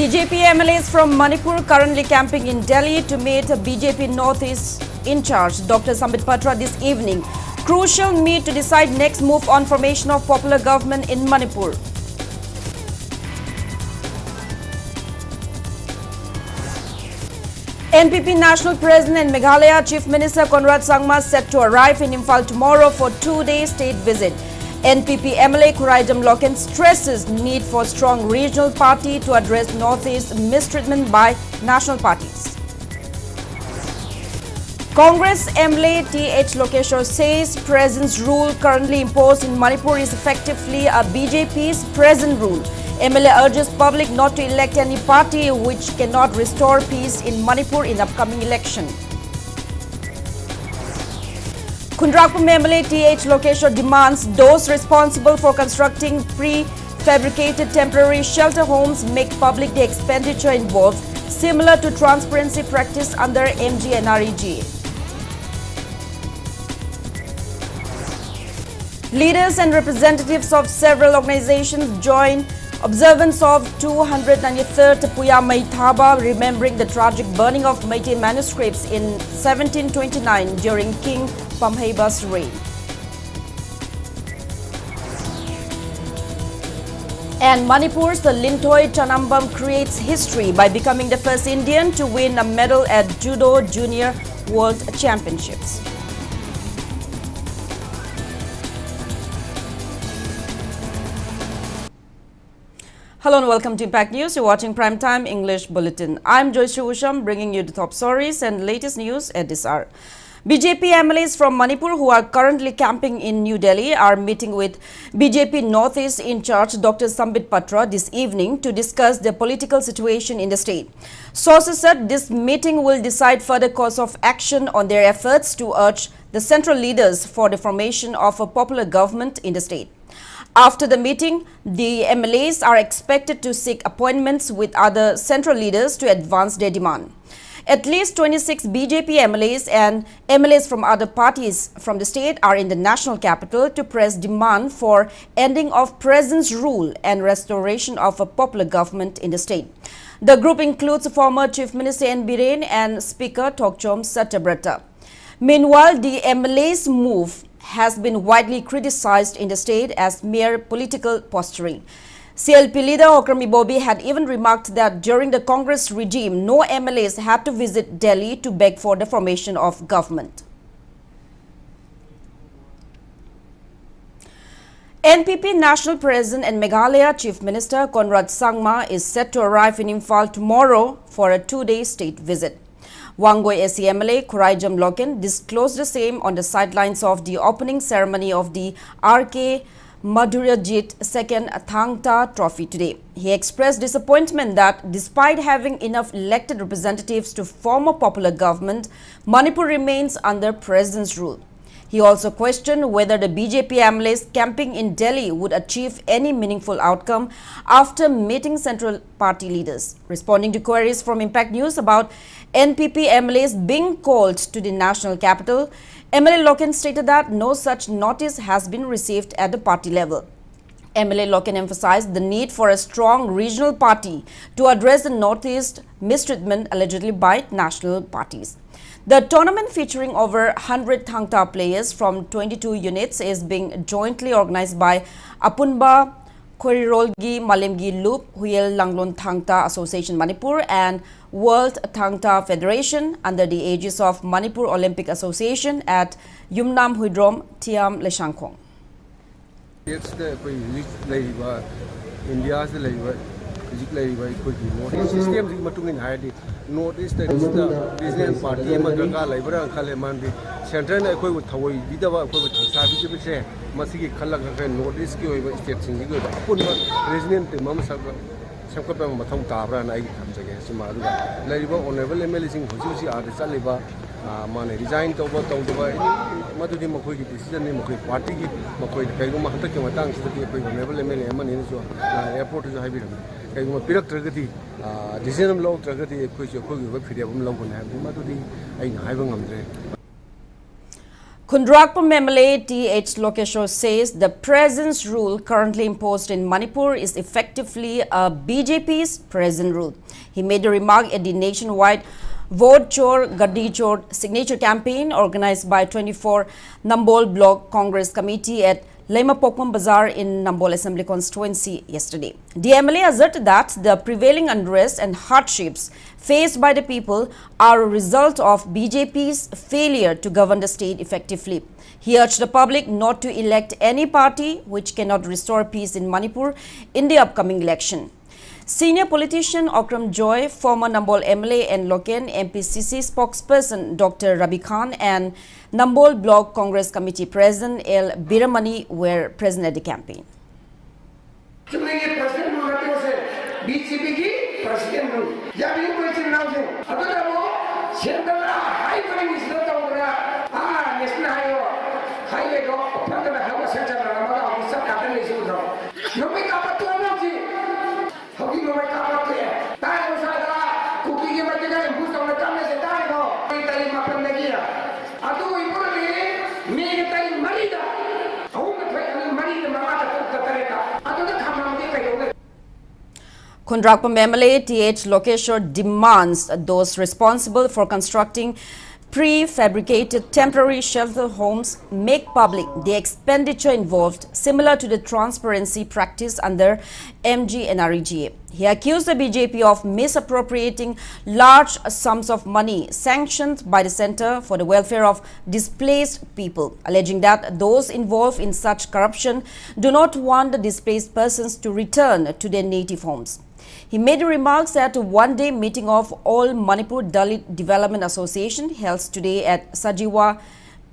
BJP MLAs from Manipur currently camping in Delhi to meet BJP Northeast in charge Dr. Sambit Patra this evening. Crucial meet to decide next move on formation of popular government in Manipur. NPP National President and Meghalaya Chief Minister Conrad Sangma set to arrive in Imphal tomorrow for 2-day state visit. NPP MLA Khuraijam Loken stresses need for strong regional party to address Northeast mistreatment by national parties. Congress MLA T.H. Lokeshwar says presence rule currently imposed in Manipur is effectively a BJP's present rule. MLA urges public not to elect any party which cannot restore peace in Manipur in upcoming election. Kundrakpur MLA T.H. Lokeshwar demands those responsible for constructing prefabricated temporary shelter homes make public the expenditure involved, similar to transparency practice under MGNREG. Leaders and representatives of several organizations join observance of 293rd Puya Maithaba, remembering the tragic burning of Meitei manuscripts in 1729 during King Pamheba's reign. And Manipur's the Lintoi Chanambam creates history by becoming the first Indian to win a medal at Judo Junior World Championships. Hello and welcome to Impact News. You're watching Primetime English Bulletin. I'm JOYSHREE USHAM, bringing you the top stories and latest news at this hour. BJP MLAs from Manipur who are currently camping in New Delhi are meeting with BJP Northeast in charge Dr. Sambit Patra this evening to discuss the political situation in the state. Sources said this meeting will decide further course of action on their efforts to urge the central leaders for the formation of a popular government in the state. After the meeting, the MLAs are expected to seek appointments with other central leaders to advance their demand. At least 26 BJP MLAs and MLAs from other parties from the state are in the national capital to press demand for ending of presence rule and restoration of a popular government in the state. The group includes former Chief Minister N. Biren and Speaker Thokchom Satyabrata. Meanwhile, the MLA's move has been widely criticized in the state as mere political posturing. CLP leader Okrami Bobi had even remarked that during the Congress regime, no MLAs had to visit Delhi to beg for the formation of government. NPP National President and Meghalaya Chief Minister Conrad Sangma is set to arrive in Imphal tomorrow for a 2-day state visit. Wangoi SC MLA Khuraijam Loken disclosed the same on the sidelines of the opening ceremony of the RK Madhuryajit II Thangta Trophy today. He expressed disappointment that despite having enough elected representatives to form a popular government, Manipur remains under president's rule. He also questioned whether the BJP MLAs camping in Delhi would achieve any meaningful outcome after meeting central party leaders. Responding to queries from Impact News about NPP MLAs being called to the national capital, MLA Loken stated that no such notice has been received at the party level. MLA Loken emphasized the need for a strong regional party to address the Northeast mistreatment allegedly by national parties. The tournament, featuring over 100 Thangta players from 22 units, is being jointly organized by Apunba Khorirolgi Malemgi Loop Huyel Langlon Thangta Association Manipur and World Thangta Federation under the aegis of Manipur Olympic Association at Yumnam Huidrom Tiam Leshangkong. Notice that the business party Madraga Libra and Kalemandi, Central Equi Tawai, Vidava, Sabi, Masiki Kalaka, notice states in the good. President Mama Sakapa Matam Tabra and I comes against Maruga. Labor honorable MLA Husi are the Saliba, Mane resigned over Tawai, Matu Makoi decision in Makoi party, Makoi, Peguma, Takamatan, the honorable MLA Manin, airport is a hybrid. Pirak Tragati, decision law Tragati, which you could have Long Khundrakpa MLA T.H. Lokeshwar says the presence rule currently imposed in Manipur is effectively a BJP's present rule. He made a remark at the nationwide Vote Chor Gaddi Chor signature campaign organized by 24 Nambol Block Congress Committee at Lema Pokman Bazaar in Nambol Assembly constituency yesterday. The MLA asserted that the prevailing unrest and hardships faced by the people are a result of BJP's failure to govern the state effectively. He urged the public not to elect any party which cannot restore peace in Manipur in the upcoming election. Senior politician Okram Joy, former Nambol MLA and Loken MPCC spokesperson Dr. Rabi Khan and Nambol Block Congress Committee President L. Biramani were present at the campaign. Khundrakpa MLA T.H. Lokeshwar demands those responsible for constructing prefabricated temporary shelter homes make public the expenditure involved, similar to the transparency practice under MGNREGA. He accused the BJP of misappropriating large sums of money sanctioned by the Center for the Welfare of Displaced People, alleging that those involved in such corruption do not want the displaced persons to return to their native homes. He made remarks at a one-day meeting of All Manipur Dalit Development Association held today at Sajiwa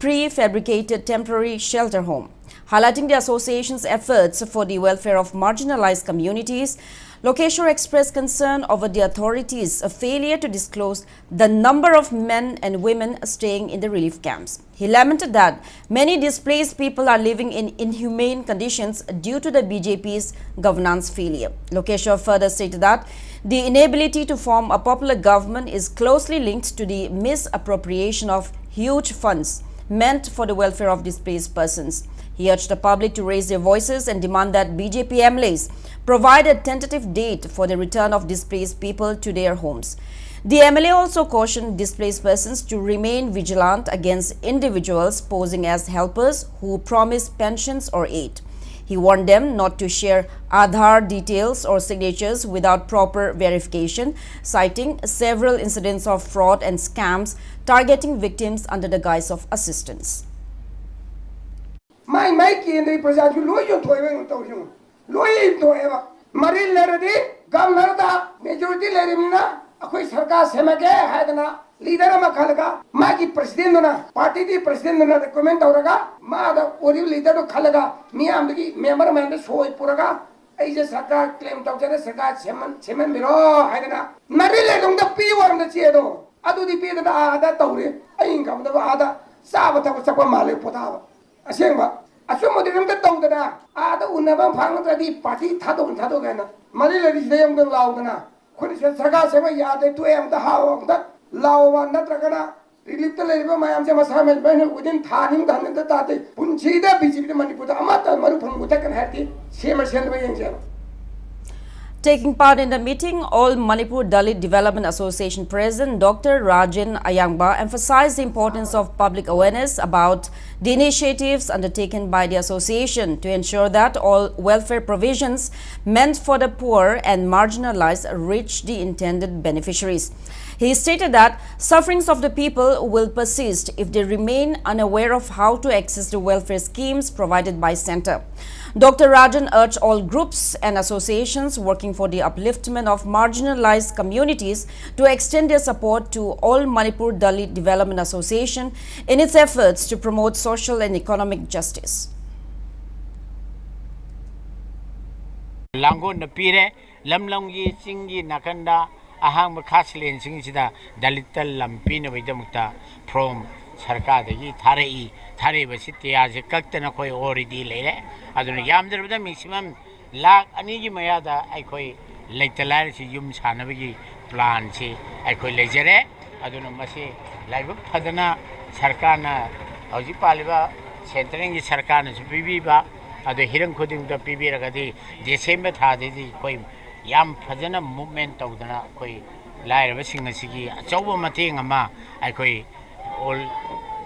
Prefabricated Temporary Shelter Home. Highlighting the association's efforts for the welfare of marginalized communities, Lokeshwar expressed concern over the authorities' failure to disclose the number of men and women staying in the relief camps. He lamented that many displaced people are living in inhumane conditions due to the BJP's governance failure. Lokeshwar further stated that the inability to form a popular government is closely linked to the misappropriation of huge funds meant for the welfare of displaced persons. He urged the public to raise their voices and demand that BJP MLAs provide a tentative date for the return of displaced people to their homes. The MLA also cautioned displaced persons to remain vigilant against individuals posing as helpers who promise pensions or aid. He warned them not to share Aadhaar details or signatures without proper verification, citing several incidents of fraud and scams targeting victims under the guise of assistance. My Mikey present loyal to him. Loyal to ever. Marine Lerady, Governor, Majority Lerimina, a quick sarcasm, Semake, Hadana, leader of Makalaga, Maki President, Party President, the comment Oraga, Mother, or you leader of Kalaga, Miamaki, member Mandas, Hoy Puraga, Asia Saka, claim Dr. Saka, Semen Biro, Hadana, Marilla on the P one the Chiedo. I do the P that Ada Tori, I ain't come to Ada, Sabata Sakamale Potava. Asema, assume the number Tongana, Ada will never find the party Tado and Tadogana. Marilla is the young Laugana. When it's a Sagasema Yade to am the how of that Lawa Natragana, relieve the labor my Amsamas within Tanim than in the Tate, Punchida, BGP Manipur, Amata, Marupun, Mutakan Hattie, same as Angel. Taking part in the meeting, All Manipur Dalit Development Association President Dr. Rajan Ayangba emphasized the importance of public awareness about the initiatives undertaken by the association to ensure that all welfare provisions meant for the poor and marginalized reach the intended beneficiaries. He stated that sufferings of the people will persist if they remain unaware of how to access the welfare schemes provided by Center. Dr. Rajan urged all groups and associations working for the upliftment of marginalized communities to extend their support to All Manipur Dalit Development Association in its efforts to promote social and economic justice. Lango Napire, Lamlongi, Singi, Nakanda, Ahang Makaslin, Singsida, Dalital Lampina Vidamukta, from Sarka, the Tarei. Tare city as a Kaktanakoi already later. I don't know, Yamder the maximum Lak Anigi Mayada, I call like the Larry Yum Sanavigi plants, I call Legere, I don't know, Masi, like Padana, Sarkana, hauji paliba central gi sarkar na pibi ba adu hirang khuding da pibi ragadi December tha de di koi yam phajana movement tawdana koi lairaba sing asigi achauba mateng ama ai koi all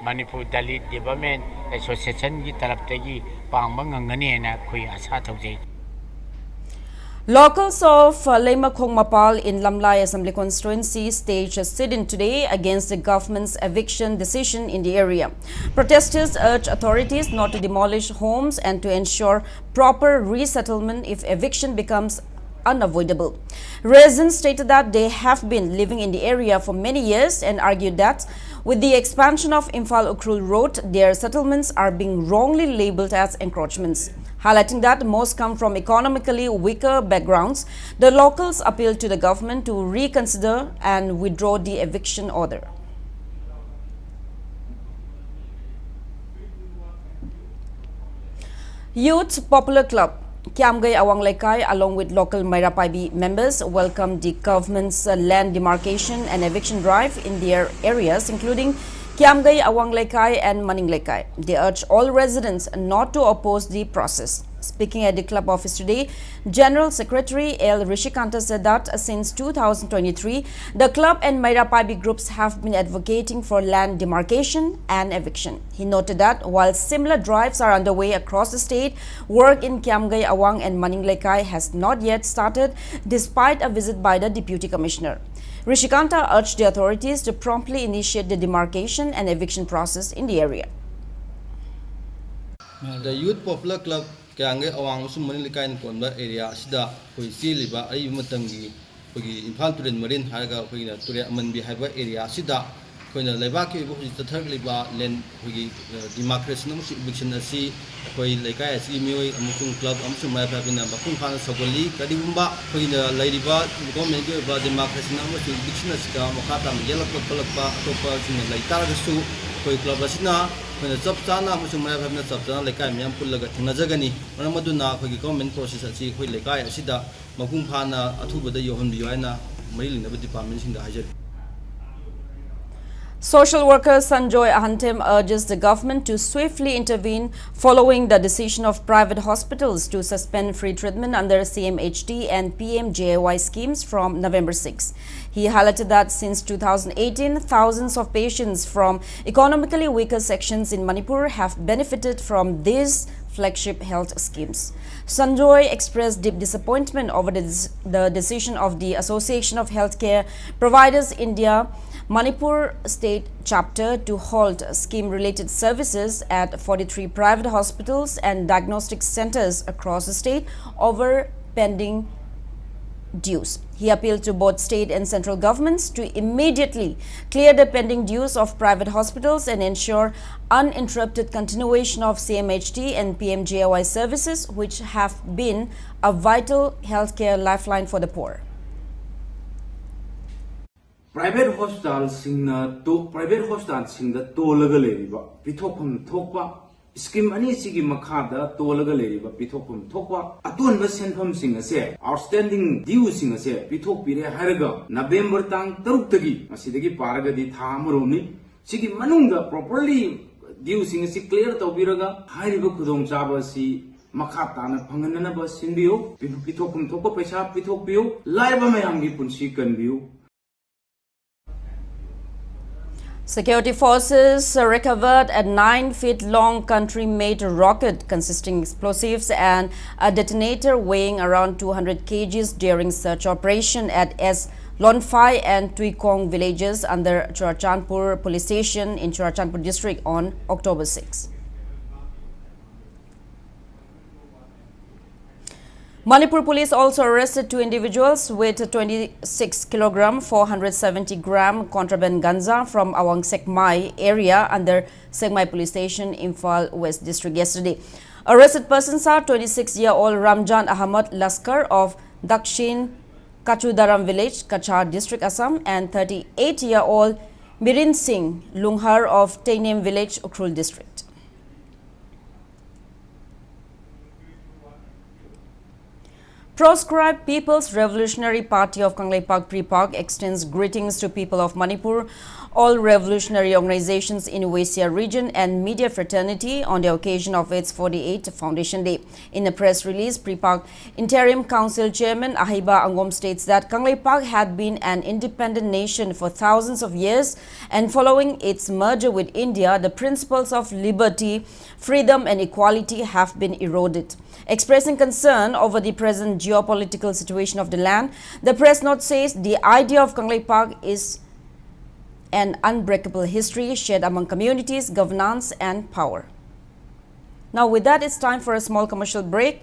Manipur Dalit Development Association gi tarap tagi pangba ngangani na koi asa tawjai. Locals of Leimakhong Mapal in Lamlai Assembly constituency staged a sit-in today against the government's eviction decision in the area. Protesters urged authorities not to demolish homes and to ensure proper resettlement if eviction becomes unavoidable. Residents stated that they have been living in the area for many years and argued that with the expansion of Imphal-Ukhrul Road, their settlements are being wrongly labeled as encroachments. Highlighting that most come from economically weaker backgrounds, the locals appealed to the government to reconsider and withdraw the eviction order. Youth Popular Club Kiamgai Awang Lekai, along with local Mairapaibi members, welcomed the government's land demarcation and eviction drive in their areas, including Kiamgai, Awang Lekai and Maning Lekai. They urge all residents not to oppose the process. Speaking at the club office today, General Secretary L. Rishikanta said that since 2023, the club and Mairapaibi groups have been advocating for land demarcation and eviction. He noted that while similar drives are underway across the state, work in Kiamgai, Awang and Maning Lekai has not yet started despite a visit by the Deputy Commissioner. Rishikanta urged the authorities to promptly initiate the demarcation and eviction process in the area. The Youth Popular Club Kiamgai Awang Usum Maning Lekai in Konba area Sida Huisi Liba Ayumatangi Hugi Imphal Turin Marine Harga Huina Turia Manbi Haba area Sida Huina Lebaki the third Liba Len Hugi Democracy Eviction Asi Hui Lekai as Emioi Amukum Club Amsum Mapabina Bakun Pana Sogoli Kadibumba Huina Ladiba Government Democracy Eviction Asida Mokata Yellow Palapa Topa Laitara Su Hui Club Asina when the Zaptana Musum Mapabina Zaptana Lekai Miam Pulaga Nazagani Ramaduna Hugi government process at Hui Lekai Asida Makum Pana Atuba the Yohan Bioana Mailing of departments in the Hajar. Social worker Sanjoy Ahantem urges the government to swiftly intervene following the decision of private hospitals to suspend free treatment under CMHT and PMJAY schemes from November 6. He highlighted that since 2018, thousands of patients from economically weaker sections in Manipur have benefited from these flagship health schemes. Sanjoy expressed deep disappointment over the decision of the Association of Healthcare Providers India Manipur State Chapter to halt scheme-related services at 43 private hospitals and diagnostic centers across the state over pending dues. He appealed to both state and central governments to immediately clear the pending dues of private hospitals and ensure uninterrupted continuation of CMHT and PMJAY services, which have been a vital healthcare lifeline for the poor. Private hospitals sing the tolaga leriba pitopum tokpa scheme ani sigi makada tolaga leriba pitopum tokpa atun basenpham sing ase outstanding due sing ase pitop pire haraga November tang taruk tagi asidagi paraga di thamroni sigi manungda properly due sing ase clear tawbiraga hairiba khudong chaba si makatana phanganana ba sinbiu pitopum tokpa paisa pitopbiu laiba mayamgi punsi kanbiu. Security forces recovered a 9-feet-long country-made rocket consisting explosives and a detonator weighing around 200 kgs during search operation at S. Lonfai and Tuikong villages under Churachandpur police station in Churachandpur district on October 6. Manipur police also arrested 2 individuals with 26 kg 470 gram contraband ganja from Awang Sekmai area under Sekmai police station, Imphal West district yesterday. Arrested persons are 26-year-old Ramjan Ahmad Laskar of Dakshin Kachudaram village, Kachar district, Assam, and 38-year-old Mirin Singh Lunghar of Tainem village, Ukhrul district. Proscribed People's Revolutionary Party of Kangleipak Pripak extends greetings to people of Manipur, all revolutionary organizations in Eurasia region and media fraternity on the occasion of its 48th Foundation Day. In a press release, Pripak Interim Council Chairman Ahiba Angom states that Kangleipak had been an independent nation for thousands of years, and following its merger with India, the principles of liberty, freedom and equality have been eroded. Expressing concern over the present geopolitical situation of the land, the press note says the idea of Kangleipak is an unbreakable history shared among communities, governance and power. Now with that, it's time for a small commercial break.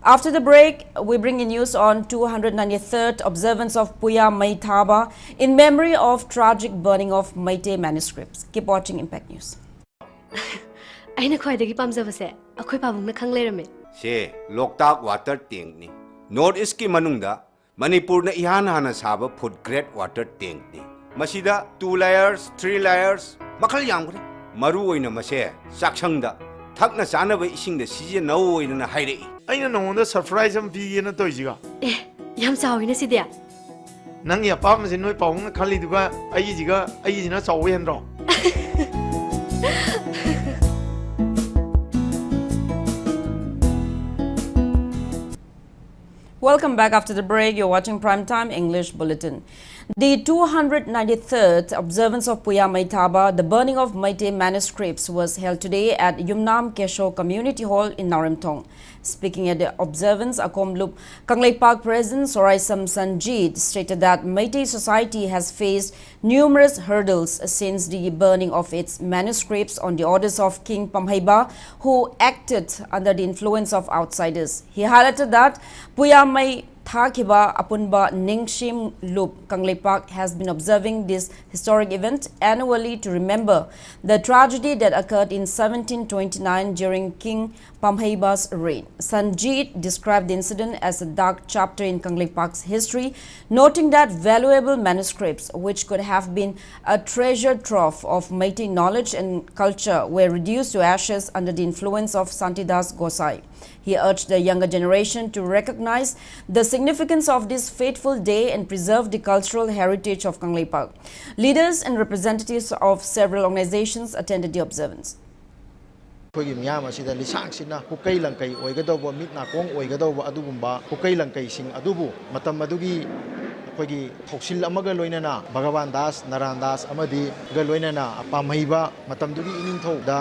After the break, we bring you news on 293rd observance of Puya Mai Thaba in memory of tragic burning of Meitei manuscripts. Keep watching Impact News. ꯑꯩꯅ ꯈ꯭ꯋꯥꯏꯗꯒꯤ ꯄꯥꯝꯖꯕꯁꯦ ꯑꯩꯈꯣꯏ ꯄꯥꯕꯨꯡꯅ ꯈꯪ ꯂꯩꯔꯝꯃꯦ ꯁꯦ Loktak water ꯇꯦꯡꯛꯅꯤ north ꯏꯁꯀꯤ ꯃꯅꯨꯡꯗ ꯃꯅꯤꯄꯨꯔꯅ ꯏꯍꯥꯟ ꯍꯥꯟꯅ ꯁꯥꯕ ꯐꯨꯗ ꯒ꯭ꯔꯦꯗ ꯋꯥꯇꯔ ꯇꯦꯡꯛꯅꯤ ꯃꯁꯤꯗ 2 layers 3 layers ꯃꯈꯜ ꯌꯥꯝꯈ꯭ꯔꯦ ꯃꯔꯨ ꯑꯣꯏꯅ ꯃꯁꯦ ꯆꯥꯛꯁꯪꯗ ꯊꯛꯅ ꯆꯥꯅꯕ ꯏꯁꯤꯡꯗ ꯁꯤꯖꯤꯟꯅꯧ ꯑꯣꯏꯅ ꯍꯥꯏꯔꯛꯏ ꯑꯩꯅ ꯅꯉꯣꯟꯗ ꯁꯔꯄ꯭ꯔꯥꯏꯖ ꯑꯃ ꯄꯤꯒꯦꯅ ꯇꯧꯏꯁꯤꯒ ꯌꯥꯝ ꯆꯥꯎꯋꯤꯅ ꯁꯤꯗꯤ ꯅꯪꯒꯤ ꯑꯄꯥꯝꯕꯁꯦ ꯅꯣꯏ ꯄꯥꯕꯨꯡꯅ ꯈꯜꯂꯤꯗꯨꯒ ꯑꯩꯒꯤꯁꯤꯅ ꯆꯥꯎꯕ ꯍꯦꯟꯗ꯭ꯔꯣ Welcome back after the break. You're watching Primetime English Bulletin. The 293rd observance of Puya Mai Thaba, the burning of Meitei manuscripts, was held today at Yumnam Kesho Community Hall in Narimthong. Speaking at the observance, Akomlup Kangleipak President Soraisam Sanjit stated that Meitei society has faced numerous hurdles since the burning of its manuscripts on the orders of King Pamhaiba, who acted under the influence of outsiders. He highlighted that Puya Mai Thakiba Apunba Ningshim Lup Kangleipak has been observing this historic event annually to remember the tragedy that occurred in 1729 during King Pamhaiba's reign. Sanjit described the incident as a dark chapter in Kangleipak's history, noting that valuable manuscripts, which could have been a treasure trove of Meitei knowledge and culture, were reduced to ashes under the influence of Santidas Gosai. He urged the younger generation to recognize the significance of this fateful day and preserve the cultural heritage of Kangleipak. Leaders and representatives of several organizations attended the observance. ꯑꯩꯈꯣꯏꯒꯤ ꯃꯤꯌꯥꯝ ꯑꯁꯤꯗ ꯂꯤꯁꯥꯡꯁꯤꯟꯅ ꯄꯨꯀꯩ ꯂꯪꯀꯩ ꯑꯣꯏꯒꯗꯧꯕ ꯃꯤꯠ ꯅꯥꯀꯣꯡ ꯑꯣꯏꯒꯗꯧꯕ ꯑꯗꯨꯒꯨꯝꯕ ꯄꯨꯀꯩ ꯂꯪꯀꯩꯁꯤꯡ ꯑꯗꯨꯕꯨ ꯃꯇꯝ ꯑꯗꯨꯒꯤ ꯑꯩꯈꯣꯏꯒꯤ ꯊꯧꯁꯤꯜ ꯑꯃꯒ ꯂꯣꯏꯅꯅ ꯚꯒꯋꯥꯟ ꯗꯥꯁ ꯅꯔꯥꯟ ꯗꯥꯁ ꯑꯃꯗꯤ ꯂꯣꯏꯅꯅ ꯄꯥꯝꯍꯩꯕ ꯃꯇꯝꯗꯨꯒꯤ ꯏꯅꯤꯡꯊꯧꯗ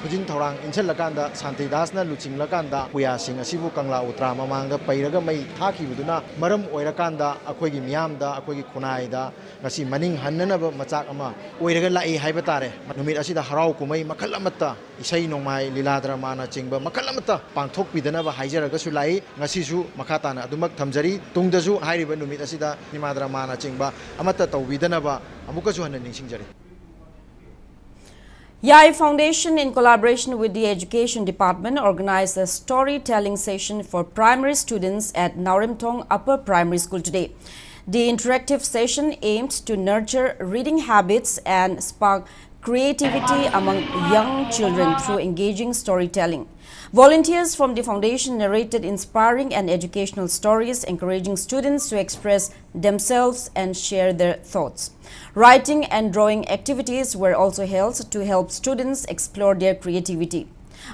ꯈꯨꯖꯤꯡ ꯊꯧꯔꯥꯡ ꯏꯟꯁꯤꯜꯂꯀꯥꯟꯗ ꯁꯥꯟꯇꯤꯗꯥꯁꯅ ꯂꯨꯆꯤꯡꯂꯀꯥꯟꯗ ꯄꯨꯌꯥꯁꯤꯡ ꯑꯁꯤꯕꯨ ꯀꯪꯂꯥ ꯎꯇ꯭ꯔꯥ ꯃꯃꯥꯡꯗ ꯄꯩꯔꯒ ꯃꯩ ꯊꯥꯈꯤꯕꯗꯨꯅ ꯃꯔꯝ ꯑꯣꯏꯔꯀꯥꯟꯗ ꯑꯩꯈꯣꯏꯒꯤ ꯃꯤꯌꯥꯝꯗ ꯑꯩꯈꯣꯏꯒꯤ ꯈꯨꯟꯅꯥꯏꯗ ꯉꯁꯤ ꯃꯅꯤꯡ ꯍꯟꯅꯅꯕ ꯃꯆꯥꯛ ꯑꯃ ꯑꯣꯏꯔꯒ ꯂꯥꯛꯏ ꯍꯥꯏꯕ ꯇꯥꯔꯦ ꯅꯨꯃꯤꯠ ꯑꯁꯤꯗ ꯍꯔꯥꯎ ꯀꯨꯝꯍꯩ ꯃꯈꯜ ꯑꯃꯠꯇ ꯏꯁꯩ ꯅꯣꯡꯃꯥꯏ ꯂꯤꯂꯥ ꯗ꯭ꯔꯃꯥꯅ ꯆꯤꯡꯕ ꯃꯈꯜ ꯑꯃꯠꯇ ꯄꯥꯡꯊꯣꯛꯄꯤꯗꯅꯕ ꯍꯥꯏꯖꯔꯒꯁꯨ ꯂꯥꯛꯏ ꯉꯁꯤꯁꯨ ꯃꯈꯥ ꯇꯥꯅ ꯑꯗꯨꯃꯛ ꯊꯝꯖꯔꯤ ꯇꯨꯡꯗꯁꯨ ꯍꯥꯏꯔꯤꯕ ꯅꯨꯃꯤꯠ ꯑꯁꯤꯗ ꯁꯤꯅꯦꯃꯥ ꯗ꯭ꯔꯃꯥꯅ ꯆꯤꯡꯕ ꯑꯃꯠꯇ ꯇꯧꯕꯤꯗꯅꯕ ꯑꯃꯨꯛꯀꯁꯨ ꯍꯟꯅ ꯅꯤꯡꯁꯤꯡꯖꯔꯤ Yai Foundation, in collaboration with the Education Department, organized a storytelling session for primary students at Narimthong Upper Primary School today. The interactive session aimed to nurture reading habits and spark creativity among young children through engaging storytelling. Volunteers from the foundation narrated inspiring and educational stories, encouraging students to express themselves and share their thoughts. Writing and drawing activities were also held to help students explore their creativity.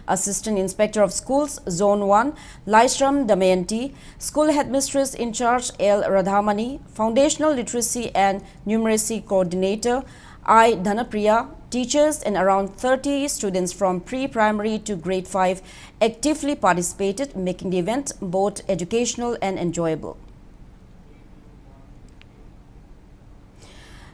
Assistant Inspector of Schools, Zone 1, Laishram Damayanti, School Headmistress in charge L. Radhamani, Foundational Literacy and Numeracy Coordinator I. Dhanapriya, teachers and around 30 students from pre-primary to grade 5 actively participated, making the event both educational and enjoyable.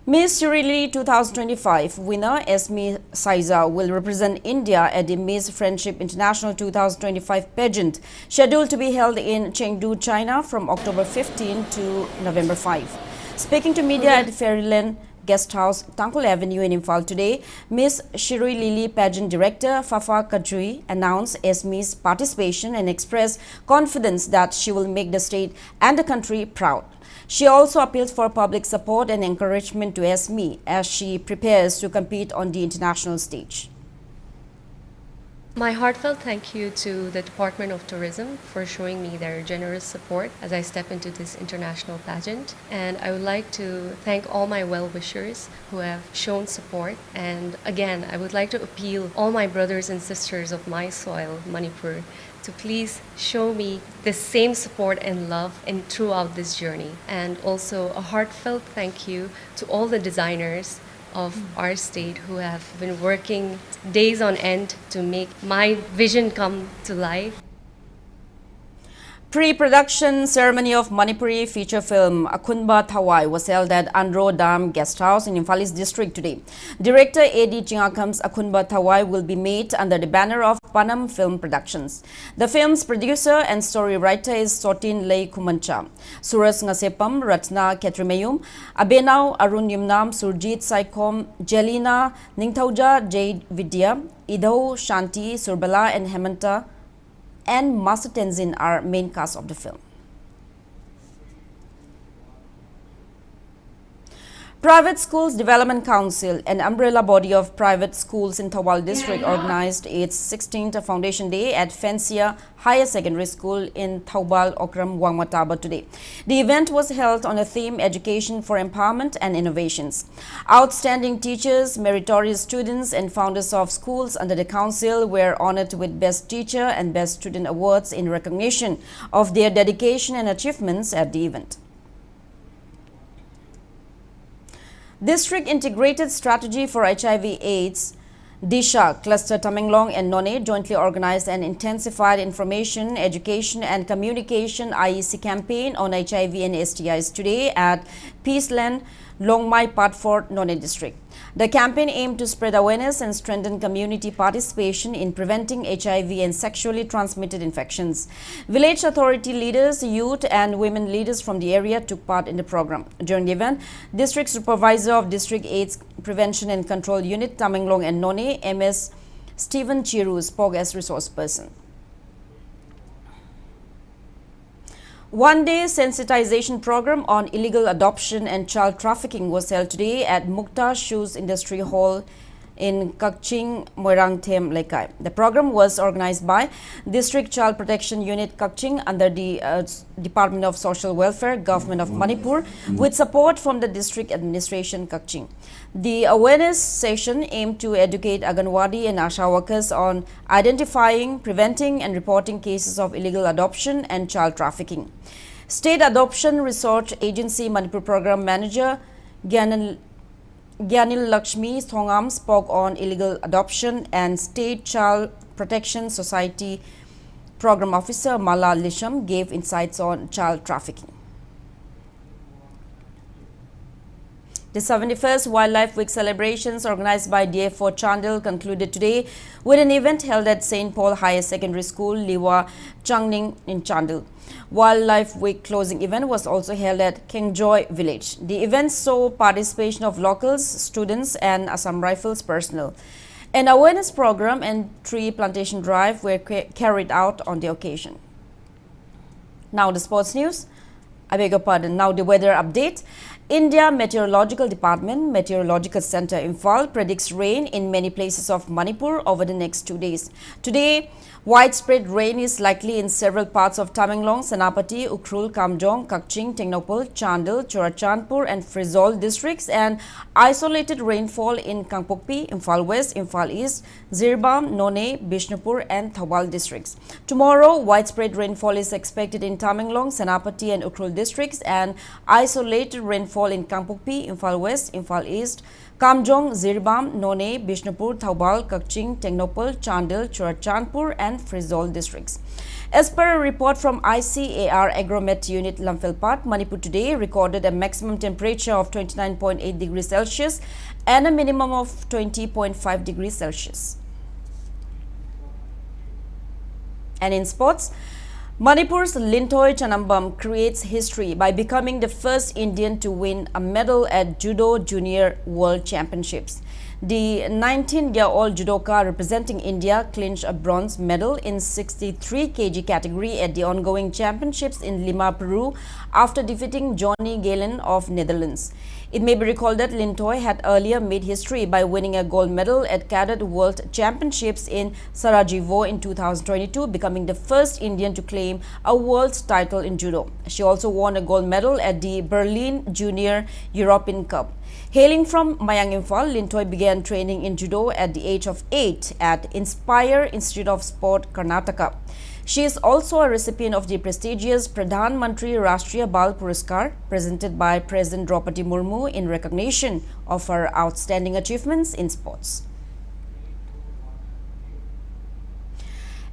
Miss JOYSHREE 2025 winner Esme Saiza will represent India at the Miss Friendship International 2025 pageant, scheduled to be held in Chengdu, China from October 15 to November 5. Speaking to media at Fairyland Guest House, Tangkol Avenue in Imphal today, Miss JOYSHREE Lily Pageant Director Fafa Kadri announced Esme's participation and expressed confidence that she will make the state and the country proud. She also appealed for public support and encouragement to Esme as she prepares to compete on the international stage. My heartfelt thank you to the Department of Tourism for showing me their generous support as I step into this international pageant. And I would like to thank all my well-wishers who have shown support. And again, I would like to appeal all my brothers and sisters of my soil, Manipur, to please show me the same support and love throughout this journey. And also a heartfelt thank you to all the designers of our state who have been working days on end to make my vision come to life. Pre-production ceremony of Manipuri feature film Akhunba Thawai was held at Andro Dam Guest House in Imphal East District today. Director A.D. Chingakam's Akhunba Thawai will be made under the banner of Panam Film Productions. The film's producer and story writer is Sotin Lei Kumancha. Suras Ngasepam, Ratna Ketrimayum, Abenau Arun Yumnam, Surjit Saikom, Jelina Ningthauja, Jade Vidya, Idho Shanti, Surbala and Hemanta and Master Tenzin are main cast of the film. Private Schools Development Council, an umbrella body of private schools in Thawal district, organized its 16th Foundation Day at Fencia Higher Secondary School in Thawal, Okram, Wangmataba today. The event was held on the theme Education for Empowerment and Innovations. Outstanding teachers, meritorious students and founders of schools under the council were honored with Best Teacher and Best Student awards in recognition of their dedication and achievements at the event. District Integrated Strategy for HIV/AIDS, DISHA Cluster Tamenglong and Nonne jointly organized an intensified information, education and communication IEC campaign on HIV and STIs today at Peaceland, Longmai Patford, Nonne district. The campaign aimed to spread awareness and strengthen community participation in preventing HIV and sexually transmitted infections. Village authority leaders, youth and women leaders from the area took part in the program. During the event, District Supervisor of District AIDS Prevention and Control Unit, Tamenglong and Nonne, MS Stephen Chiru, spoke as resource person. One-day sensitization program on illegal adoption and child trafficking was held today at Mukta Shoes Industry Hall in Kakching, Moirang Them, Lekai. The program was organized by District Child Protection Unit Kakching under the Department of Social Welfare, Government of Manipur, with support from the District Administration Kakching. The awareness session aimed to educate Anganwadi and Asha workers on identifying, preventing and reporting cases of illegal adoption and child trafficking. State Adoption Research Agency Manipur Program Manager Gyanil Lakshmi Thongam spoke on illegal adoption, and State Child Protection Society Program Officer Mala Lisham gave insights on child trafficking. The 71st Wildlife Week celebrations organized by DF4 Chandil concluded today with an event held at St. Paul Higher Secondary School, Liwa, Changning in Chandil. Wildlife Week closing event was also held at Kengjoy Village. The event saw participation of locals, students and Assam Rifles personnel. An awareness program and tree plantation drive were carried out on the occasion. Now the sports news. I beg your pardon. Now the weather update. India Meteorological Department Meteorological Center Imphal predicts rain in many places of Manipur over the next 2 days. Today, widespread rain is likely in several parts of Tamenglong, Senapati, Ukhrul, Kamjong, Kakching, Tengnopal, Chandil, Churachandpur and Frizol districts, and isolated rainfall in Kangpokpi, Imphal West, Imphal East, Zirbam, Nonne, Bishnupur and Thawal districts. Tomorrow, widespread rainfall is expected in Tamenglong, Senapati and Ukhrul districts, and isolated rainfall in Kangpokpi, Imphal West, Imphal East, Kamjong, Zirbam, Nonne, Bishnupur, Thawal, Kakching, Tengnopal, Chandil, Churachandpur and Frizol districts. As per a report from ICAR Agromet Unit Lamphilpat, Manipur today recorded a maximum temperature of 29.8 degrees Celsius and a minimum of 20.5 degrees Celsius. And in sports, Manipur's Lintoy Chanambam creates history by becoming the first Indian to win a medal at Judo Junior World Championships. The 19-year-old judoka representing India clinched a bronze medal in 63 kg category at the ongoing championships in Lima, Peru, after defeating Johnny Galen of Netherlands. It may be recalled that Lintoy had earlier made history by winning a gold medal at Cadet World Championships in Sarajevo in 2022, becoming the first Indian to claim a world title in judo. She also won a gold medal at the Berlin Junior European Cup. Hailing from Mayang Imphal, Lintoy began training in judo at the age of 8 at Inspire Institute of Sport, Karnataka. She is also a recipient of the prestigious Pradhan Mantri Rashtriya Bal Puraskar, presented by President Draupadi Murmu in recognition of her outstanding achievements in sports.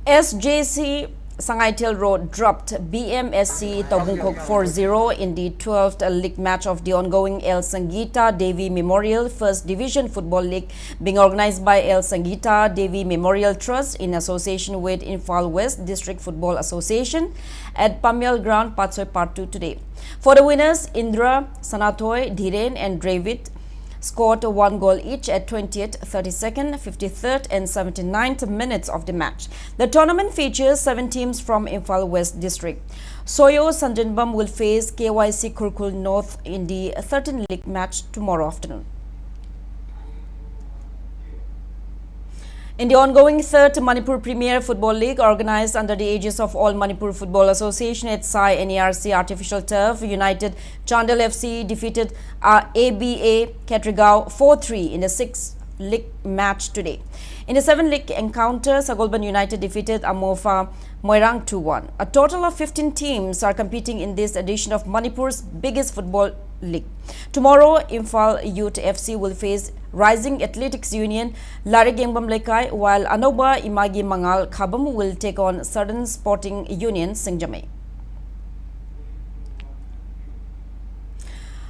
SJC Sangaitel Road dropped BMSC Tabungkok 4-0 in the 12th league match of the ongoing El Sangeeta Devi Memorial First Division Football League, being organized by El Sangeeta Devi Memorial Trust in association with Imphal West District Football Association at Pamial Ground, Patsoy Part 2 today. For the winners, Indra, Sanatoy, Dhiren and Dravid scored 1 goal each at 20th, 32nd, 53rd and 79th minutes of the match. The tournament features 7 teams from Imphal West District. Soyo Sanjanbam will face KYC Kurkul North in the 13th league match tomorrow afternoon. In the ongoing 3rd Manipur Premier Football League, organized under the aegis of All Manipur Football Association at Sai NERC Artificial Turf, United Chandel FC defeated ABA Katrigao 4-3 in the 6th league match today. In the 7th league encounter, Sagolban United defeated Amofa Moirang 2-1. A total of 15 teams are competing in this edition of Manipur's biggest football league. Tomorrow, Imphal Youth FC will face Rising Athletics Union Larigengbam Lekai, while Anoba Imagi Mangal Khabam will take on Southern Sporting Union Singjame.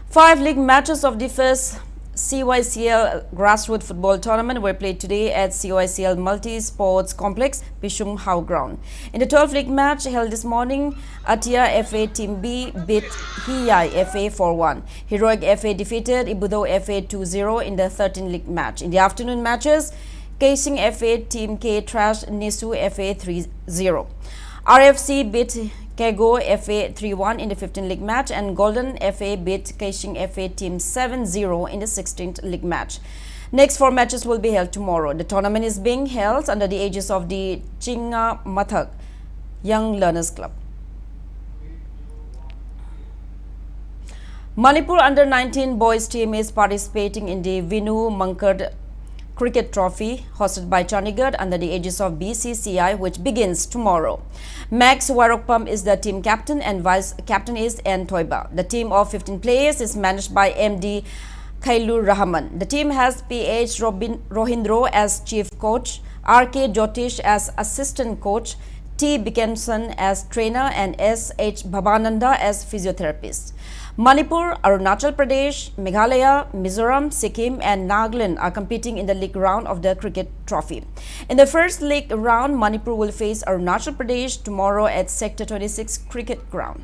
5 league matches of the first CYCL Grassroots Football Tournament were played today at CYCL Multi-Sports Complex, Pishum How Ground. In the 12th league match held this morning, Atia FA Team B beat Hiyai FA 4-1. Heroic FA defeated Ibudo FA 2-0 in the 13th league match. In the afternoon matches, Keising FA Team K trashed Nisu FA 3-0. RFC beat Kego FA 3-1 in the 15th league match, and Golden FA beat Keishing FA Team 7-0 in the 16th league match. Next 4 matches will be held tomorrow. The tournament is being held under the aegis of the Chinga Mathak Young Learners Club. Manipur Under-19 boys team is participating in the Vinu Mankad Cricket Trophy hosted by Chandigarh under the aegis of BCCI, which begins tomorrow. Max Warokpam is the team captain and vice captain is N. Toiba. The team of 15 players is managed by MD Khailur Rahman. The team has PH Rohindro as chief coach, RK Jyotish as assistant coach, T. Bickenson as trainer and S.H. Bhabananda as physiotherapist. Manipur, Arunachal Pradesh, Meghalaya, Mizoram, Sikkim and Nagaland are competing in the league round of the cricket trophy. In the first league round, Manipur will face Arunachal Pradesh tomorrow at Sector 26 Cricket Ground.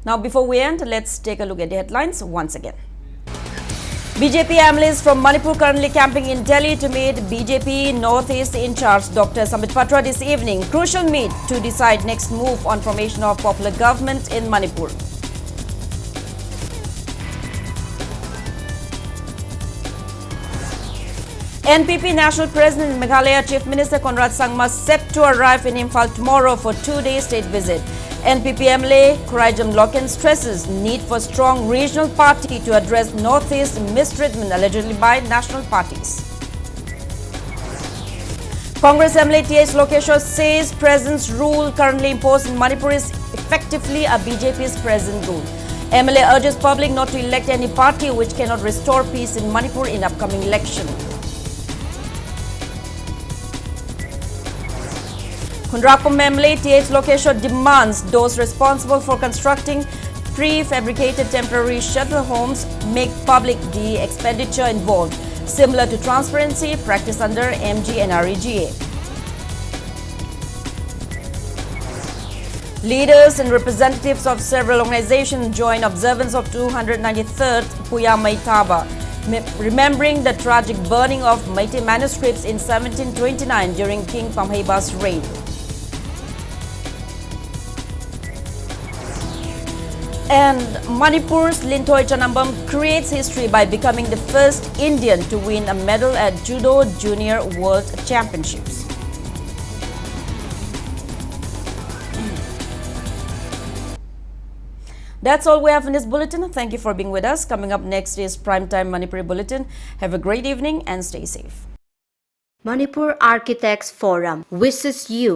Now, before we end, let's take a look at the headlines once again. BJP analysts from Manipur currently camping in Delhi to meet BJP Northeast in charge Dr. Sambit Patra this evening. Crucial meet to decide next move on formation of popular government in Manipur. NPP National President and Meghalaya Chief Minister Conrad Sangma set to arrive in Imphal tomorrow for 2-day state visit. NPP MLA Kurajam Loken stresses need for strong regional party to address Northeast mistreatment allegedly by national parties. Congress MLA T.H. Lokeshwar says President's rule currently imposed in Manipur is effectively a BJP's present rule. MLA urges public not to elect any party which cannot restore peace in Manipur in upcoming election. Khundrapam MLA T.H. Lokeshwar demands those responsible for constructing prefabricated temporary shelter homes make public the expenditure involved, similar to transparency practiced under MG and REGA. Leaders and representatives of several organizations join observance of 293rd Puya Maitaba, remembering the tragic burning of Meitei manuscripts in 1729 during King Pamheiba's reign. And Manipur's Lintoy Chanambam creates history by becoming the first Indian to win a medal at Judo Junior World Championships. That's all we have in this bulletin. Thank you for being with us. Coming up next is Primetime Manipuri Bulletin. Have a great evening and stay safe. Manipur Architects Forum wishes you